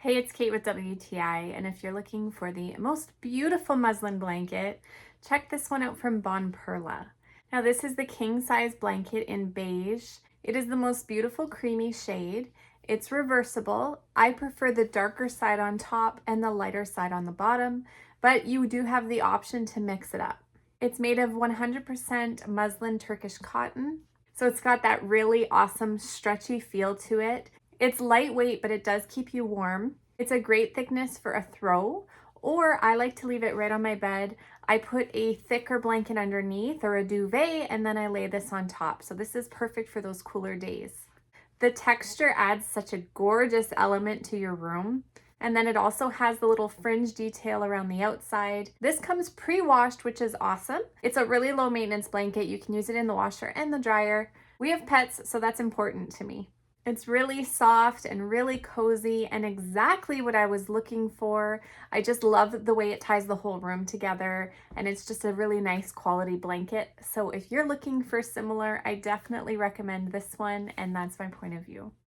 Hey, it's Kate with WTI, and if you're looking for the most beautiful muslin blanket, check this one out from BONPERLA. Now, this is the king size blanket in beige. It is the most beautiful creamy shade. It's reversible. I prefer the darker side on top and the lighter side on the bottom, but you do have the option to mix it up. It's made of 100% muslin Turkish cotton, so it's got that really awesome stretchy feel to it. It's lightweight, but it does keep you warm. It's a great thickness for a throw, or I like to leave it right on my bed. I put a thicker blanket underneath or a duvet, and then I lay this on top. So this is perfect for those cooler days. The texture adds such a gorgeous element to your room. And then it also has the little fringe detail around the outside. This comes pre-washed, which is awesome. It's a really low maintenance blanket. You can use it in the washer and the dryer. We have pets, so that's important to me. It's really soft and really cozy and exactly what I was looking for. I just love the way it ties the whole room together, and it's just a really nice quality blanket. So if you're looking for similar, I definitely recommend this one, and that's my point of view.